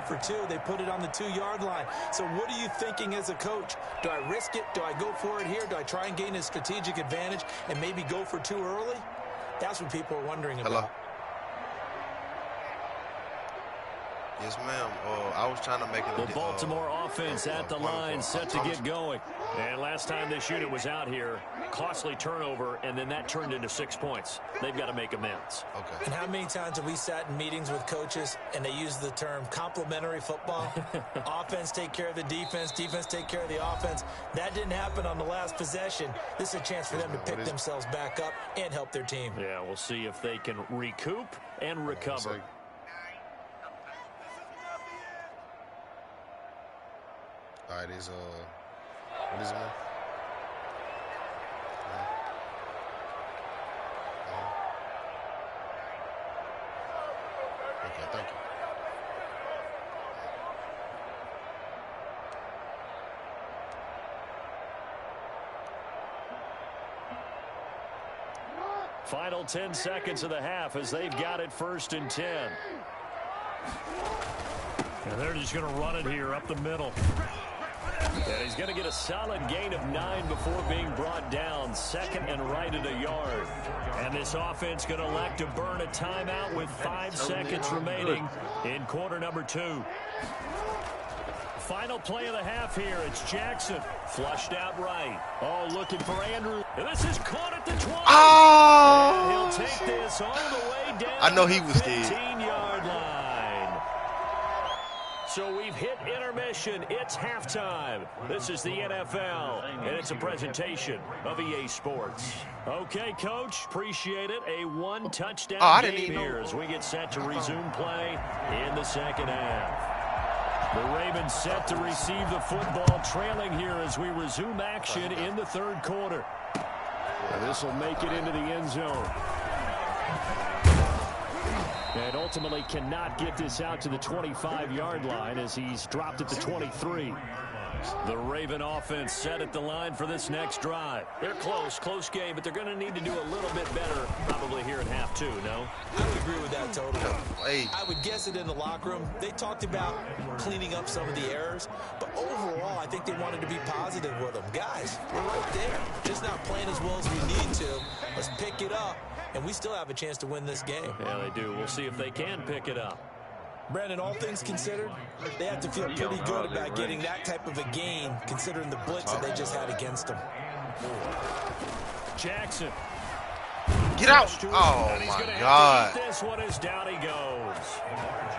for 2. They put it on the 2-yard line. So what are you thinking as a coach? Do I risk it? Do I go for it here? Do I try and gain a strategic advantage and maybe go for 2 early? That's what people are wondering about. Yes, ma'am. I was trying to make it. The Baltimore offense at the line, set to get going. And last time this unit was out here, costly turnover, and then that turned into 6 points. They've got to make amends. Okay. And how many times have we sat in meetings with coaches and they use the term complementary football? Offense take care of the defense, defense take care of the offense. That didn't happen on the last possession. This is a chance for them to pick themselves back up and help their team. Yeah, we'll see if they can recoup and recover. All right, what is it, man? Okay, thank you. Final 10 seconds of the half as they've got it 1st and 10. And they're just going to run it here up the middle. And he's going to get a solid gain of 9 before being brought down. 2nd and right at a yard. And this offense going to elect to burn a timeout with 5 seconds remaining in quarter number 2. Final play of the half here. It's Jackson. Flushed out right. Oh, looking for Andrew. And this is caught at the 20. Oh! And he'll take this all the way down. I know he was scared. 15-yard line. So we've hit intermission. It's halftime. This is the NFL, and it's a presentation of EA Sports. Okay, Coach, appreciate it. A 1-touchdown game here as we get set to resume play in the second half. The Ravens set to receive the football, trailing here as we resume action in the 3rd quarter. This will make it into the end zone. And ultimately cannot get this out to the 25-yard line as he's dropped at the 23. The Raven offense set at the line for this next drive. They're close game, but they're going to need to do a little bit better probably here in half 2, no? I would agree with that totally. I would guess it in the locker room. They talked about cleaning up some of the errors, but overall, I think they wanted to be positive with them. Guys, we're right there. Just not playing as well as we need to. Let's pick it up, and we still have a chance to win this game. Yeah, they do. We'll see if they can pick it up. Brandon, all things considered, they have to feel pretty good about getting that type of a gain, considering the blitz that they just had against them. Jackson. Get out! Oh, my God. This one is down he goes.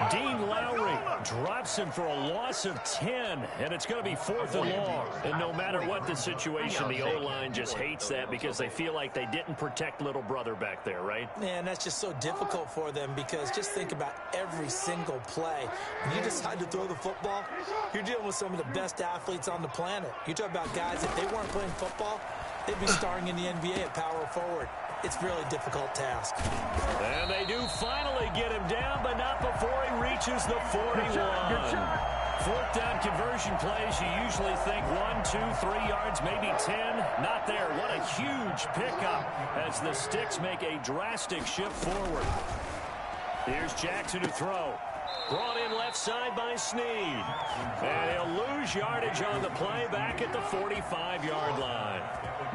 Dean Lowry drops him for a loss of 10, and it's going to be 4th and long. And no matter what the situation, the O-line just hates that because they feel like they didn't protect little brother back there, right? Man, that's just so difficult for them because just think about every single play. When you decide to throw the football, you're dealing with some of the best athletes on the planet. You talk about guys, if they weren't playing football, they'd be starring in the NBA at power forward. It's a really difficult task. And they do finally get him down, but not before he reaches the 41. 4th down conversion plays, you usually think 1, 2, 3 yards, maybe 10. Not there. What a huge pickup as the Sticks make a drastic shift forward. Here's Jackson to throw. Brought in left side by Snead. And he'll lose yardage on the play back at the 45-yard line.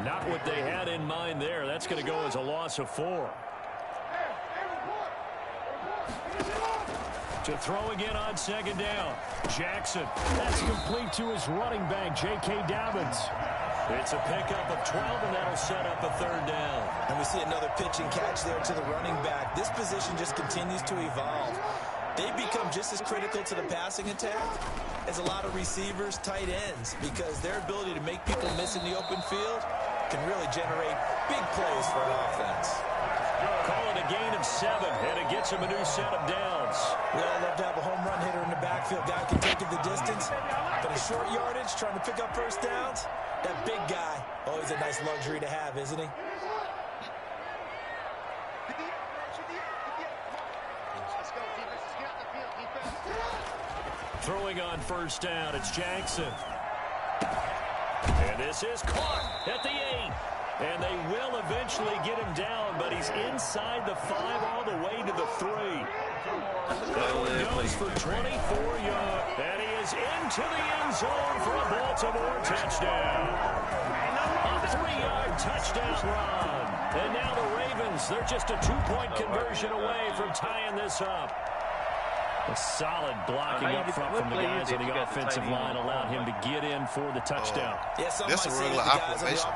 Not what they had in mind there. That's going to go as a loss of 4. To throw again on 2nd down. Jackson. That's complete to his running back, J.K. Dobbins. It's a pickup of 12, and that'll set up a 3rd down. And we see another pitch and catch there to the running back. This position just continues to evolve. They become just as critical to the passing attack as a lot of receivers, tight ends, because their ability to make people miss in the open field can really generate big plays for an offense. Call it a gain of 7, and it gets him a new set of downs. We all love to have a home run hitter in the backfield. Guy can take it the distance, but a short yardage, trying to pick up 1st downs, that big guy, always a nice luxury to have, isn't he? Throwing on 1st down, it's Jackson. And this is caught at the 8. And they will eventually get him down, but he's inside the 5 all the way to the 3. That one goes for 24 yards. is into the end zone for a Baltimore touchdown. A 3-yard touchdown run. And now the Ravens, they're just a 2-point conversion away from tying this up. A solid blocking up front from the guys on the offensive line allowed him to get in for the touchdown. That's a regular operation.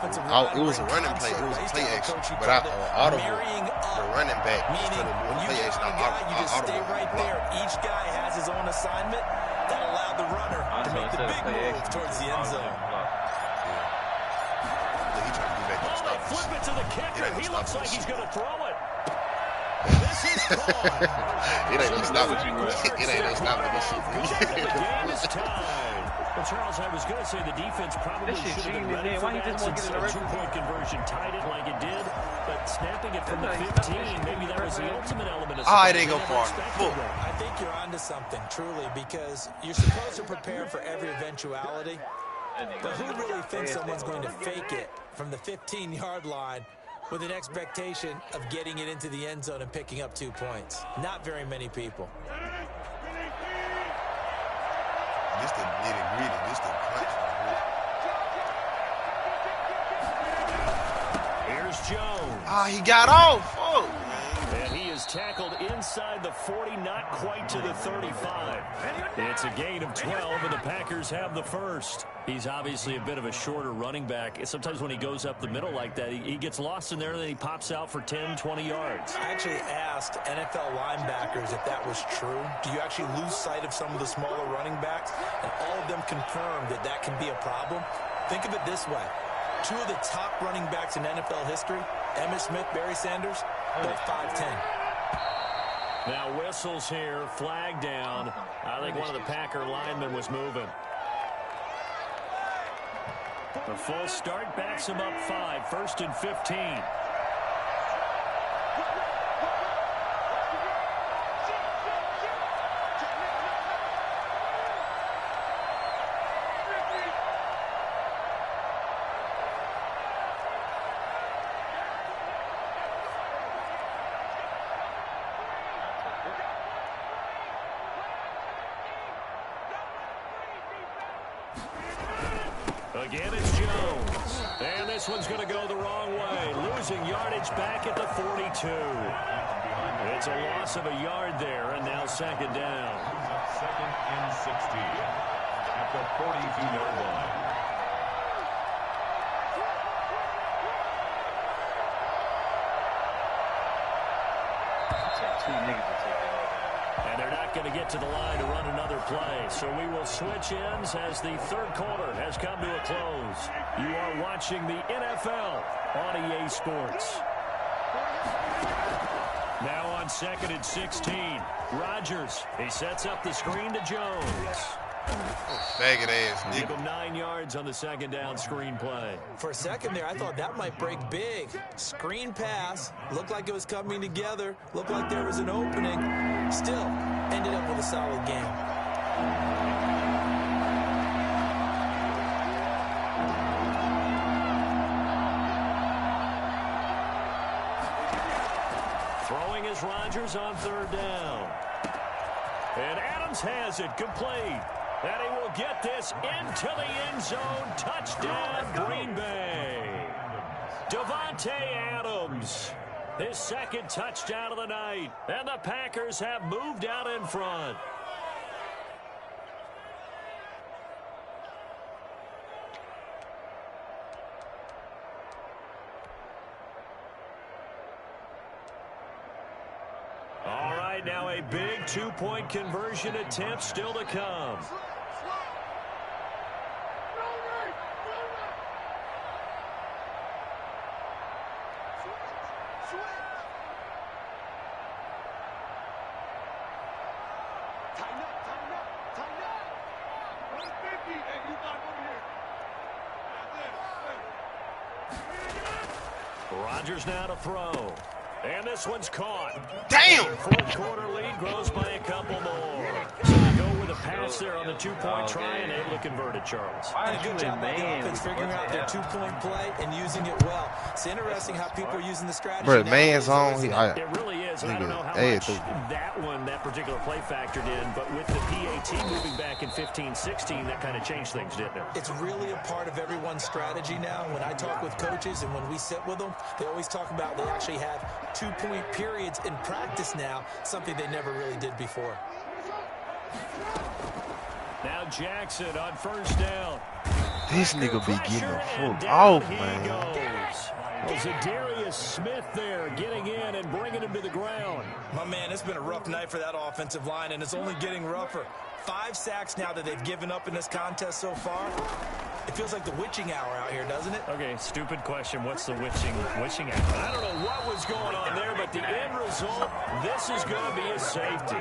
It was a running play. It was a play action. But I audible the running back instead of doing play action. You just stay right there. Each guy has his own assignment that allowed the runner to make the big move towards the end zone. Flip it to the kicker. He looks like he's going to throw it. This is caught. It ain't no stopping you. It ain't no stopping this shit. The game is tied. Well, Charles, I was going to say the defense probably should have been ready for that since a 2-point conversion tied it like it did. But snapping it from the 15, maybe that was the ultimate element of it ain't go far. I think you're onto something, truly, because you're supposed to prepare for every eventuality. But who really thinks someone's going to fake it from the 15-yard line with an expectation of getting it into the end zone and picking up 2 points? Not very many people. This the nitty-gritty. This the punch. Here's Jones. He got off. Oh. And he is tackled inside the 40, not quite to the 35. It's a gain of 12, and the Packers have the first. He's obviously a bit of a shorter running back. Sometimes when he goes up the middle like that, he gets lost in there, and then he pops out for 10, 20 yards. I actually asked NFL linebackers if that was true. Do you actually lose sight of some of the smaller running backs? And all of them confirmed that that can be a problem. Think of it this way. 2 of the top running backs in NFL history, Emmitt Smith, Barry Sanders, both 5'10". Now whistles here, flag down. I think one of the Packer linemen was moving. The full start backs him up 5, 1st and 15. Again, it's Jones. And this one's going to go the wrong way. Losing yardage back at the 42. It's a loss of a yard there, and now 2nd down. 2nd and 16 at the 42-yard line. And they're not going to get to the line to run another play. So we will switch ends as the 3rd quarter has come to a close. You are watching the NFL on EA Sports. Now on 2nd and 16. Rodgers. He sets up the screen to Jones. Faggot ass nigga. Give him 9 yards on the 2nd down screen play. For a second there, I thought that might break big. Screen pass. Looked like it was coming together. Looked like there was an opening. Still, ended up with a solid game. Throwing is Rodgers on 3rd down. And Adams has it complete. And he will get this into the end zone. Touchdown, Green Bay. Davante Adams, his 2nd touchdown of the night. And the Packers have moved out in front. All right, now a big 2-point conversion attempt still to come. Rodgers now to throw. And this one's caught. Damn! 4th quarter lead grows by a couple more. So they go with a pass there on the 2-point try and able to convert it, Charles. And a good job by the offense figuring out their 2-point play and using it well. It's interesting how people are using the strategy. Bro, man's on. It really is. I don't know how much that particular play factored in, but with the PAT moving back second 15-16, that kind of changed things, didn't it? It's really a part of everyone's strategy now. When I talk with coaches and when we sit with them, they always talk about they actually have 2-point periods in practice now, something they never really did before. Now Jackson on first down. This nigga be getting the fuck off, man. Zadarius Smith there getting in and bringing him to the ground. My man, it's been a rough night for that offensive line, and it's only getting rougher. 5 sacks now that they've given up in this contest so far. It feels like the witching hour out here, doesn't it? Okay, stupid question. What's the witching hour? I don't know what was going on there, but the end result, this is going to be a safety.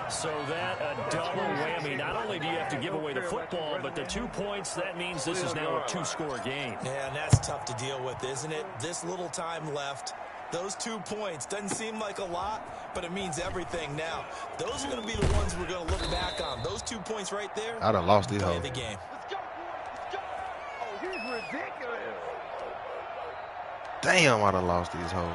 So that a double whammy. Not only do you have to give away the football, but the 2 points, that means this is now a 2-score game. Yeah, and that's tough to deal with, isn't it? This little time left. Those 2 points doesn't seem like a lot, but it means everything now. Those are going to be the ones we're going to look back on. Those 2 points right there. I done lost these hoes. The game. Damn, I done lost these hoes.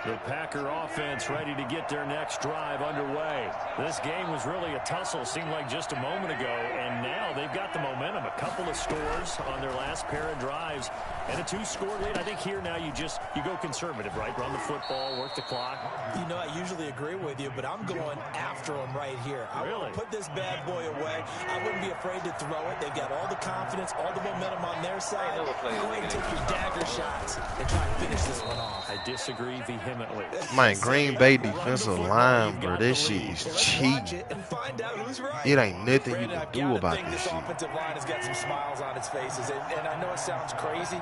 The Packer offense ready to get their next drive underway. This game was really a tussle, seemed like just a moment ago, and now they've got the momentum. A couple of scores on their last pair of drives, and a 2-score lead. I think here now you go conservative, right? Run the football, work the clock. You know, I usually agree with you, but I'm going after them right here. I really want to put this bad boy away. I wouldn't be afraid to throw it. They've got all the confidence, all the momentum on their side. Go ahead and take your dagger shots and try and finish this one off. I disagree vehemently. Man, Green Bay defensive line, bro, this shit is cheating. It ain't nothing you can do about this shit. This offensive line has got some smiles on its faces, and I know it sounds crazy,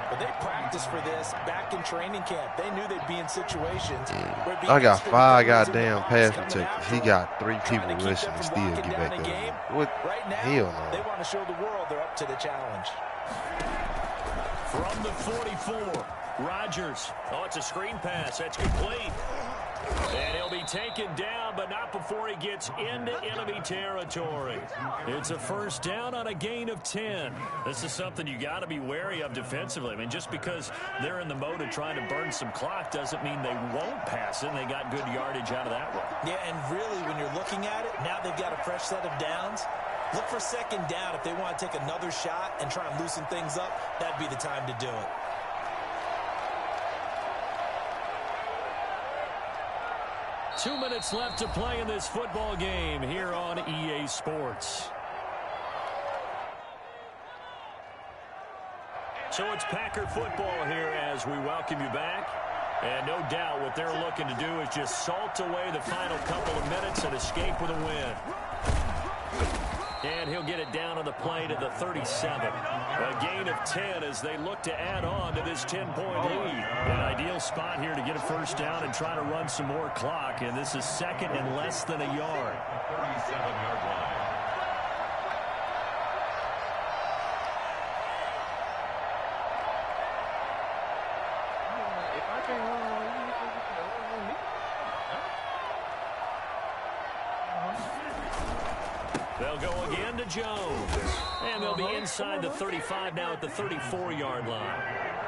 but they practiced for this back in training camp. They knew they'd be in situations. I got 5 goddamn pass protectors. He got 3 people rushing and still get back there. What? Hell no. They want to show the world they're up to the challenge. From the 44, Rodgers. Oh, it's a screen pass. That's complete. And he'll be taken down, but not before he gets into enemy territory. It's a first down on a gain of 10. This is something you got to be wary of defensively. I mean, just because they're in the mode of trying to burn some clock doesn't mean they won't pass it, and they got good yardage out of that one. Yeah, and really, when you're looking at it, now they've got a fresh set of downs. Look for second down. If they want to take another shot and try and loosen things up, that'd be the time to do it. Two minutes left to play in this football game here on EA Sports. So it's Packer football here as we welcome you back. And no doubt what they're looking to do is just salt away the final couple of minutes and escape with a win. And he'll get it down on the play to the 37. A gain of 10 as they look to add on to this 10-point lead. An ideal spot here to get a first down and try to run some more clock. And this is second and less than a yard. 37-yard line. They'll go again to Jones. And they'll be inside the 35 now at the 34-yard line.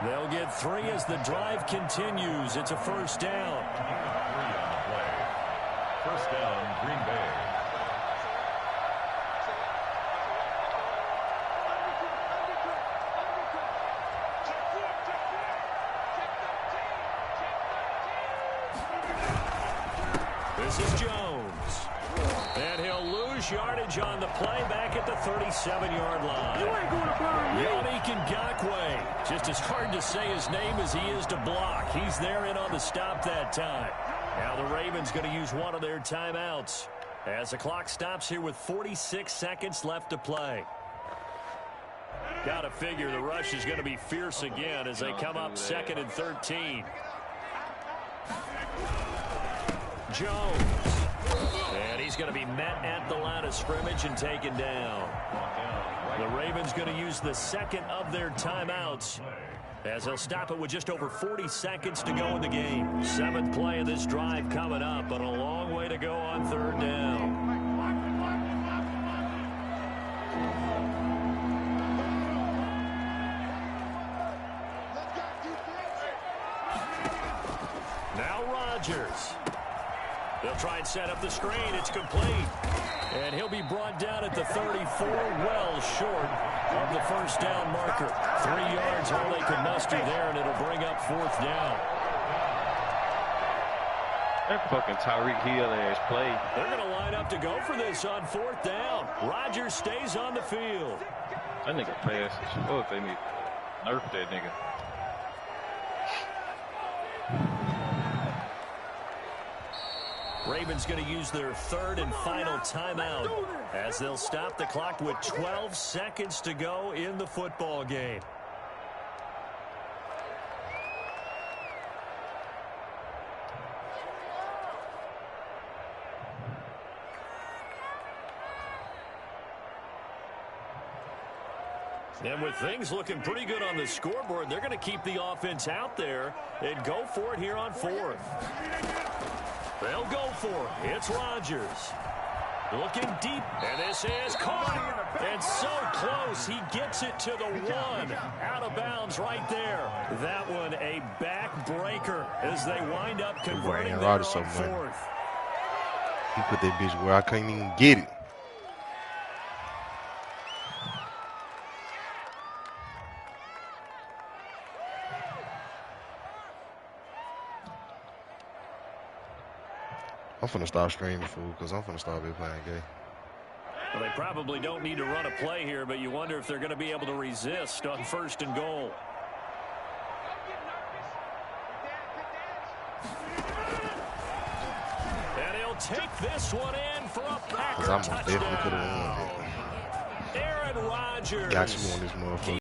They'll get 3 as the drive continues. It's a first down. 3 on the play. First down, Green Bay. This is Jones. And he'll lose yardage on the play back at the 37-yard line. Yannick Ngakoue. Just as hard to say his name as he is to block. He's there in on the stop that time. Now the Ravens going to use one of their timeouts as the clock stops here with 46 seconds left to play. Got to figure the rush is going to be fierce again as they come up 2nd and 13. Jones. And he's going to be met at the line of scrimmage and taken down. The Ravens going to use the second of their timeouts as they'll stop it with just over 40 seconds to go in the game. 7th play of this drive coming up, but a long way to go on 3rd down. Now Rodgers. They'll try and set up the screen. It's complete. And he'll be brought down at the 34, well short of the first down marker. 3 yards all they can muster there, and it'll bring up 4th down. That fucking Tyreek Hill ass play. They're going to line up to go for this on 4th down. Rodgers stays on the field. That nigga passes. Fuck, they need to nerf that nigga. Ravens going to use their 3rd and final timeout as they'll stop the clock with 12 seconds to go in the football game. And with things looking pretty good on the scoreboard, they're going to keep the offense out there and go for it here on 4th. They'll go for it. It's Rodgers. Looking deep. And this is caught. And so close. He gets it to the 1. Out of bounds right there. That one a backbreaker as they wind up converting there on 4th. He put that bitch where I couldn't even get it. I'm finna start streaming, fool, because I'm finna start playing game. Well, they probably don't need to run a play here, but you wonder if they're going to be able to resist on 1st and goal. And he'll take this one in for a Packer touchdown. Definitely could have won that. Aaron Rodgers. Got you on this motherfucker.